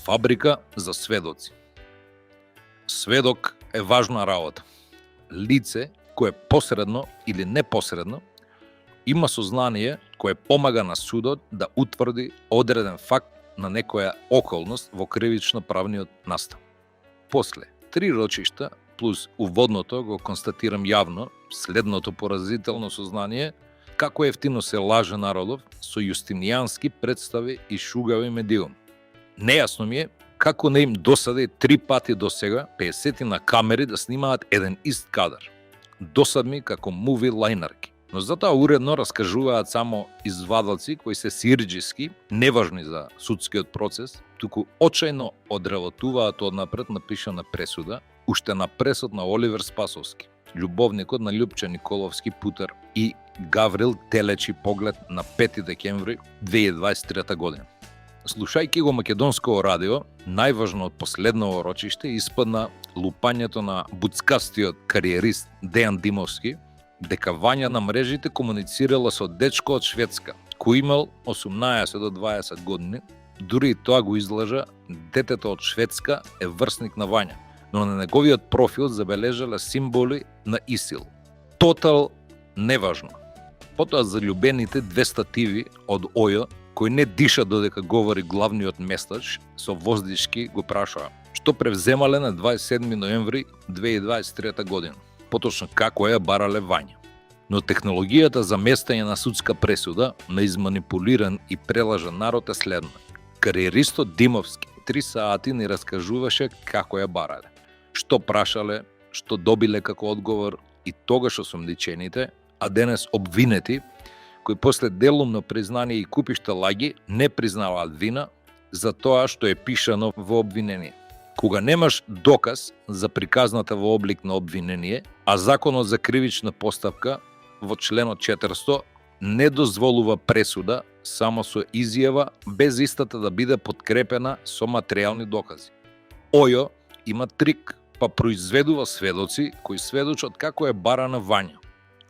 Фабрика за сведоци. Сведок е важна работа. Лице кое посредно или непосредно има сознание кое помага на судот да утврди одреден факт на некоја околност во кривично-правниот настан. После 3 рочишта плюс уводното го констатирам јавно следното поразително сознание како ефтино се лаже народов со јустинијански представи и шугави медиум. Нејасно ми е како не им досади 3 пати до сега 50 на камери да снимаат еден ист кадар. Досадми како муви лајнарки. Но затоа уредно раскажуваат само извадоци кои се сирџиски, неважни за судскиот процес, туку очајно одработуваат однапред напишана пресуда, уште на пресод на Оливер Спасовски, љубовникот на Љупче Николовски Путер и Гаврил Телечи поглед на 5 декември 2023 година. Слушајќи го македонско радио, најважно од последново рочиште испадна лупањето на буцкастиот кариерист Дејан Димовски, дека Вања на мрежите комуницирала со дечко од Шведска, кој имал 18 до 20 години, дури и тоа го излажа, детето од Шведска е врсник на Вања, но на неговиот профил забележала символи на ИСИЛ. Тотал неважно. Потоа заљубените 2 стативи од ОЈО, кој не диша додека говори главниот местач, со воздишки го прашаа што превземале на 27 ноември 2023 година, поточно како ја барале Вања. Но технологијата за местење на судска пресуда на изманипулиран и прелажан народ е следна. Кариеристот Димовски 3 сати ни раскажуваше како ја барале, што прашале, што добиле како одговор и тогаш осомничените, а денес обвинети, кои после делумно признание и купишта лаги не признаваат вина за тоа што е пишано во обвинение. Кога немаш доказ за приказната во облик на обвинение, а законот за кривична постапка во членот 400 не дозволува пресуда само со изјава без истата да биде подкрепена со материјални докази. ОЈО има трик, па произведува сведоци кои сведочат како е барана Вања,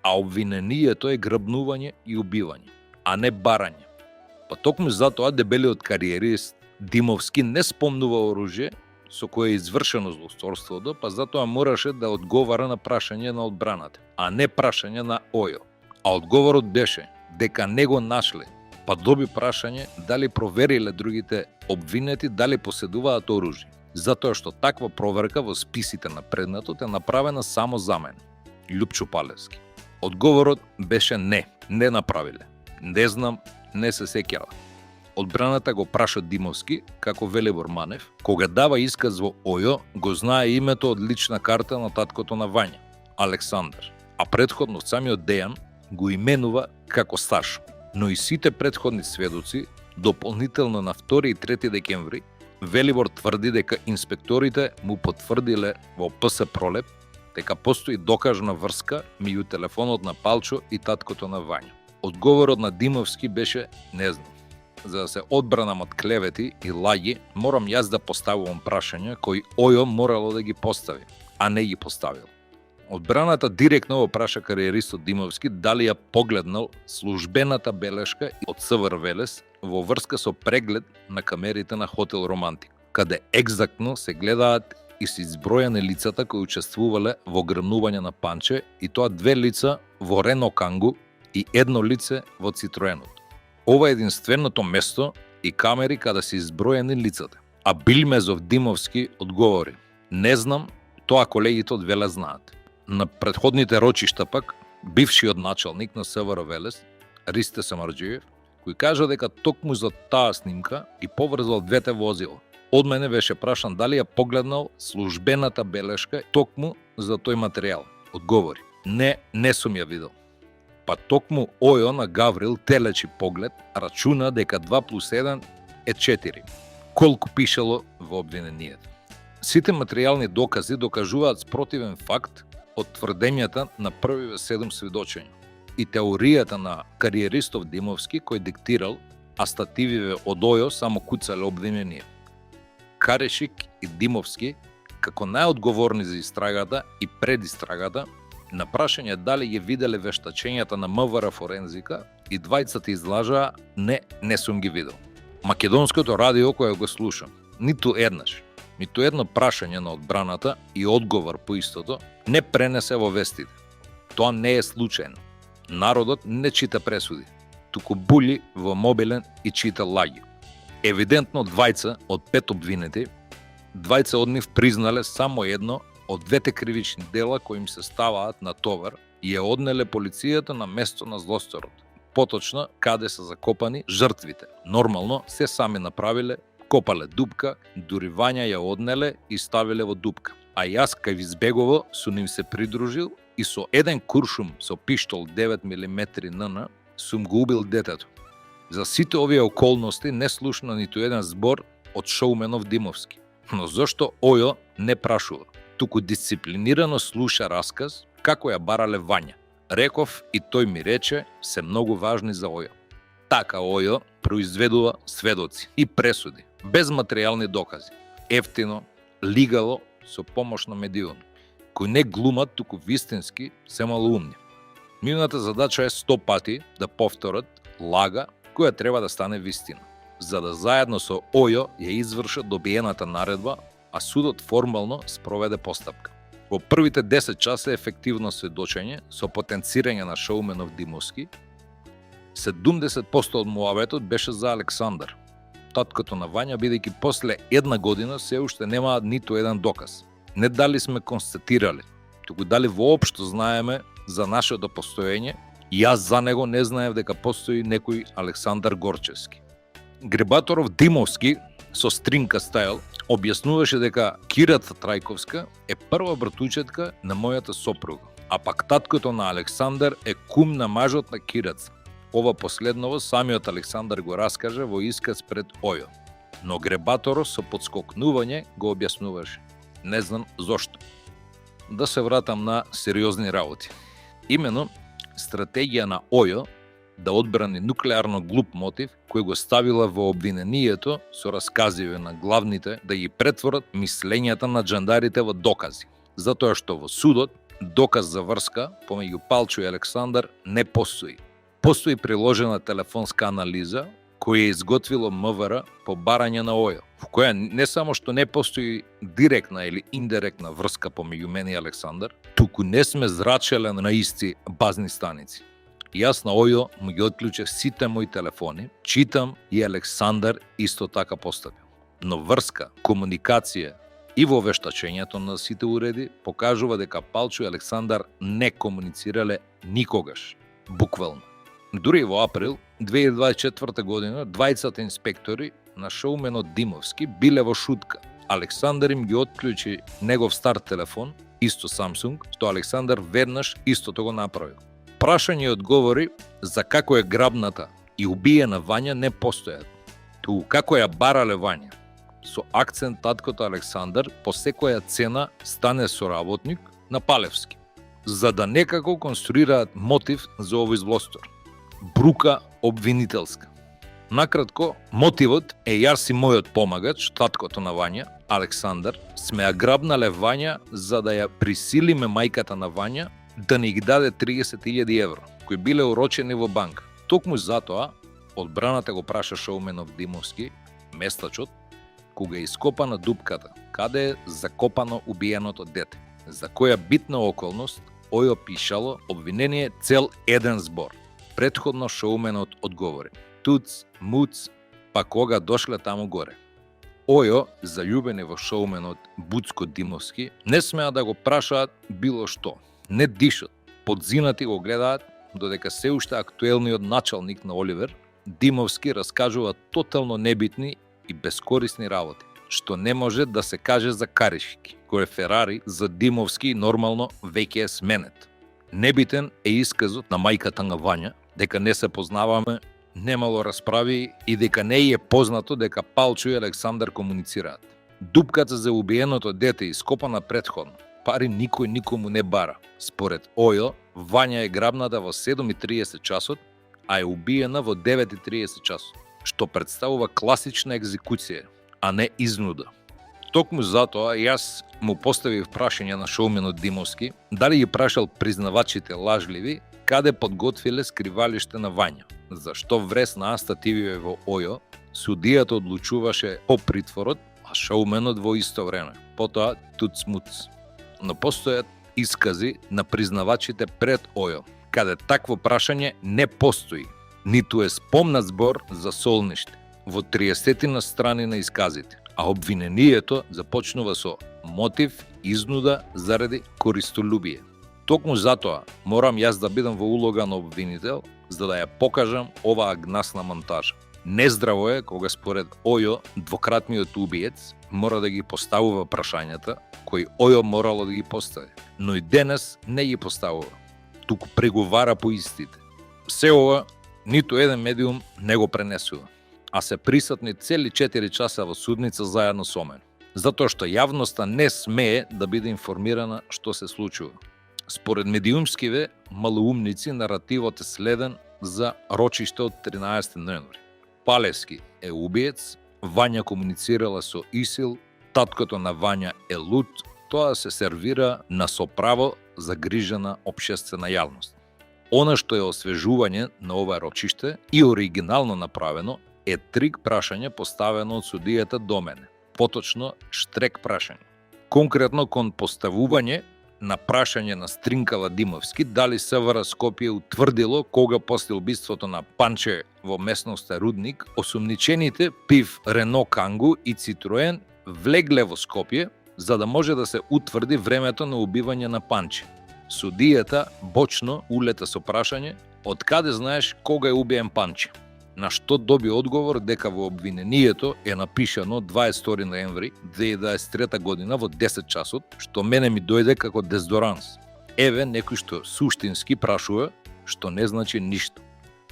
а обвинението е грабнување и убивање, а не барање. Па токму затоа дебелиот кариерист Димовски не спомнува оружје со кое е извршено злосторството, па затоа мораше да одговара на прашање на одбраната, а не прашање на ОЈО. А одговорот беше дека не го нашле, па доби прашање дали провериле другите обвинети дали поседуваат оружје, затоа што таква проверка во списите на предметот е направена само за мене, Љупчо Палевски. Одговорот беше не направиле. Не знам, не се сеќава. Одбраната го праша Димовски, како Велибор Манев, кога дава исказ во ОЈО, го знае името од лична карта на таткото на Вања, Александар, а предходно самиот Дејан го именува како Сашо. Но и сите предходни сведоци, дополнително на 2 и 3 декември, Велибор тврди дека инспекторите му потврдиле во ПС Пролеп дека постои докажна врска меѓу телефонот на Палчо и таткото на Вања. Одговорот на Димовски беше не знам. За да се одбранам од клевети и лаги, морам јас да поставувам прашања кои ОЈО морало да ги постави, а не ги поставил. Одбраната директно го праша кариеристот Димовски дали ја погледнал службената белешка од СВР Велес во врска со преглед на камерите на Хотел Романтик, каде екзактно се гледаат и се избројани лицата кои учествувале во грмнување на Панче, и тоа 2 лица во Рено Кангу и 1 лице во Цитроенот. Ова е единственото место и камери каде се избројани лицата. А Билмезов Димовски одговори: не знам, тоа колегите од Велес знаат. На претходните рочишта пак, бившиот началник на СВР Велес, Ристе Самарџиев, кој кажа дека токму за таа снимка и поврзал 2 возила. Од мене беше прашан дали ја погледнал службената белешка токму за тој материјал. Одговори: не сум ја видел. Па токму ОЈО на Гаврил Телечи поглед рачуна дека 2 плюс 1 е 4. Колку пишало во обвинението. Сите материјални докази докажуваат спротивен факт од тврдењата на првиве 7 сведочења и теоријата на кариеристов Димовски кој диктирал, а статививе од ОЈО само куцале обвинение. Карешик и Димовски, како најодговорни за истрагата и предистрагата, на прашање дали ги виделе вештачењата на МВР форензика, и двајцата излажаа не сум ги видел. Македонското радио кое го слушам, ниту едно прашање на одбраната и одговор по истото не пренесе во вестите. Тоа не е случајно. Народот не чита пресуди, туку були во мобилен и чита лаги. Евидентно двајца од 5 обвинети, двајца од нив признале само едно од двете кривични дела кои им се ставаат на товар и ја однеле полицијата на место на злосторот. Поточно, каде се закопани жртвите. Нормално, се сами направиле, копале дупка, дури Вања ја однеле и ставиле во дупка. А јас кај Визбегово сум им се придружил и со еден куршум со пиштол 9 мм НН сум го убил детето. За сите овие околности не слушна ниту еден збор од шоуменов Димовски. Но зошто Ојо не прашува? Туку дисциплинирано слуша расказ како ја барале Вања. Реков и тој ми рече се многу важни за Ојо. Така Ојо произведува сведоци и пресуди, без материјални докази, ефтино, лигало, со помош на медиум, кои не глумат, туку вистински се малоумни. Нивната задача е 100 пати да повторат лага која треба да стане вистина, за да заедно со Ојо ја извршат добиената наредба, а судот формално спроведе постапка. Во првите 10 часа ефективно сведочење со потенцирање на шоуменов Димовски, 70% од муабетот беше за Александар, таткото на Вања, бидејќи после една година се уште немаат ниту еден доказ. Не дали сме констатирали, туку дали воопшто знаеме за нашето постоење, и јас за него не знаев дека постои некој Александар Горчевски. Гребаторов Димовски со стринка стайл објаснуваше дека Кирата Трајковска е прва братучетка на мојата сопруга, а пак таткото на Александар е кум на мажот на Кираца. Ова последново самиот Александар го раскаже во исказ пред Ојо, но Гребаторов со подскокнување го објаснуваше. Не знам зошто. Да се вратам на сериозни работи. Имено, стратегија на Ојо да одбрани нуклеарно глуп мотив кој го ставила во обвинението со расказиве на главните да ги претворат мислењата на джандарите во докази. Затоа што во судот доказ за врска помеѓу Палчо и Александар не постои. Постои приложена телефонска анализа која е изготвило МВР по барање на Ојо, во која не само што не постои директна или индиректна врска помеѓу мене и Александар, туку не сме зрачеле на исти базни станици. Јас на Ојо му ги отклучев сите мои телефони, читам и Александар исто така постапил. Но врска, комуникација и во вештачењето на сите уреди покажува дека Палчо и Александар не комуницирале никогаш, буквално. Дури во април 2024 година двајцата инспектори на шоуменот Димовски биле во шутка. Александар им ги отклучи негов стар телефон, исто Samsung, што Александар веднаш истото го направил. Прашање и одговори за како е грабната и убиена Вања не постојат. Туку како ја барале Вања, со акцент таткото Александар по секоја цена стане соработник на Палевски, за да некако конструираат мотив за овој злостор. Брука обвинителска. Накратко, мотивот е јас и мојот помагач, таткото на Вања, Александар, сме ја грабнале Вања за да ја присилиме мајката на Вања да ни ги даде 30.000 евро, кои биле урочени во банка. Токму затоа, одбраната го праша шоуменов Димовски, местачот, кога е ископана дупката, каде е закопано убиеното дете. За која битна околност Ојо пишало обвинение цел еден збор. Претходно шоуменот одговори. Туц, муц, па кога дошле таму горе. Ојо, заљубени во шоуменот Буцко Димовски, не смеа да го прашаат било што. Не дишат, подзинати го гледаат, додека се уште актуелниот началник на Оливер, Димовски раскажува тотално небитни и бескорисни работи, што не може да се каже за Каришки, кој е Ферари за Димовски нормално веќе е сменет. Небитен е исказот на мајката на Вања, дека не се познаваме, немало расправи и дека не е познато дека Палчо и Александар комуницираат. Дупката за убиеното дете ископана претходно. Пари никој никому не бара. Според Ојо, Вања е грабната во 7:30 часот, а е убиена во 9:30 часот, што представува класична екзекуција, а не изнуда. Токму затоа јас му поставив прашање на шоуменот Димовски, дали ги прашал признавачите лажливи, каде подготвиле скривалиште на Вања. Зашто врес на Аста ТВ во Ојо, судијата одлучуваше по притворот, а а шоуменот во исто време. Потоа туц-муц. Но постојат искази на признавачите пред ОЈО, каде такво прашање не постои, ниту е спомнат збор за солниште во 30 страни на исказите, а обвинението започнува со мотив изнуда заради користолюбие. Токму затоа морам јас да бидам во улога на обвинител, за да ја покажам оваа гнасна монтажа. Нездраво е кога според ОЈО двократниот убиец мора да ги поставува прашањата кои ОЈО морало да ги постави, но и денес не ги поставува, туку преговара по истите. Се ова ниту еден медиум не го пренесува, а се присутни цели 4 часа во судница заедно со мен, затоа што јавноста не смее да биде информирана што се случува. Според медиумскиве малоумници, наративот е следен за рочиште од 13 ноември. Палевски е убиец, Вања комуницирала со ИСИЛ, таткото на Вања е луд, тоа се сервира на соправо загрижена општествена јавност. Она што е освежување на ова рочиште и оригинално направено е трик прашање поставено од судијата до мене, поточно штрек прашање. Конкретно кон поставување на прашање на Стринкала Димовски дали СВР Скопје утврдило кога после убиството на Панче во местноста Рудник осумничените ПИВ Рено Кангу и Цитроен влегле во Скопје за да може да се утврди времето на убивање на Панче. Судијата бочно улета со прашање од каде знаеш кога е убиен Панче, на што доби одговор дека во обвинението е напишано 22 ноември 2023 година во 10 часот, што мене ми дојде како дезодоранс. Еве некој што суштински прашува, што не значи ништо.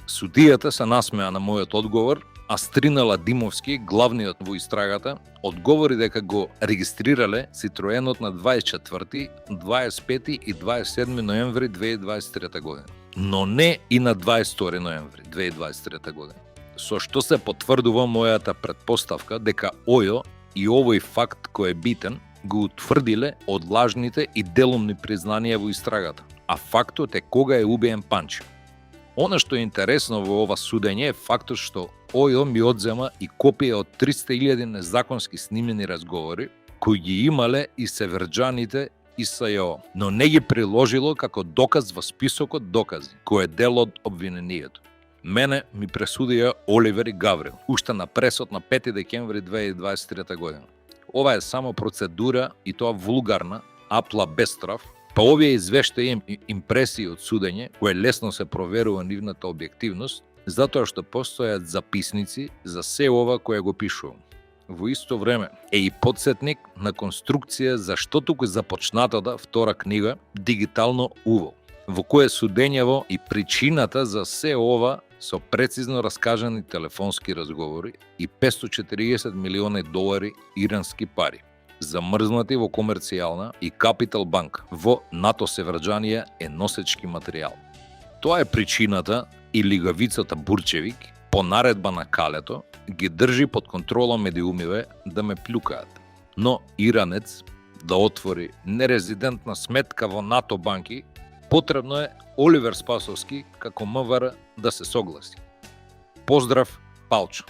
Судијата се насмеа на мојот одговор, а Стринала Димовски, главниот во истрагата, одговори дека го регистрирале Цитроенот на 24, 25 и 27 ноември 2023 година, но не и на 22 ноември 2023 година. Со што се потврдува мојата предпоставка дека ОЈО и овој факт кој е битен го утврдиле од лажните и делумни признанија во истрагата, а фактот е кога е убиен Панче. Она што е интересно во ова судење е фактот што ОЈО ми одзема и копија од 300.000 незаконски снимени разговори кои ги имале и северџаните и СЈО, но не ги приложило како доказ во списокот докази, кој е дел од обвинението. Мене ми пресудија Оливер и Гаврил, уште на пресот на 5 декември 2023 година. Ова е само процедура и тоа вулгарна, апла безстрав, па овие извештаи импресии од судење, кој лесно се проверува нивната објективност, затоа што постојат записници за се ова кое го пишувам. Во исто време е и подсетник на конструкција за што туку започнатата втора книга Дигитално уво, во кое судењево и причината за се ова со прецизно раскажани телефонски разговори и 540 милиони долари ирански пари, замрзнати во Комерцијална и Капитал банка во НАТО Северџанија е носечки материјал. Тоа е причината и лигавицата Бурчевик, по наредба на Калето, ги држи под контрола медиумиве да ме плюкаат. Но иранец да отвори нерезидентна сметка во НАТО банки, потребно е Оливер Спасовски како МВР да се согласи. Поздрав, Палчо!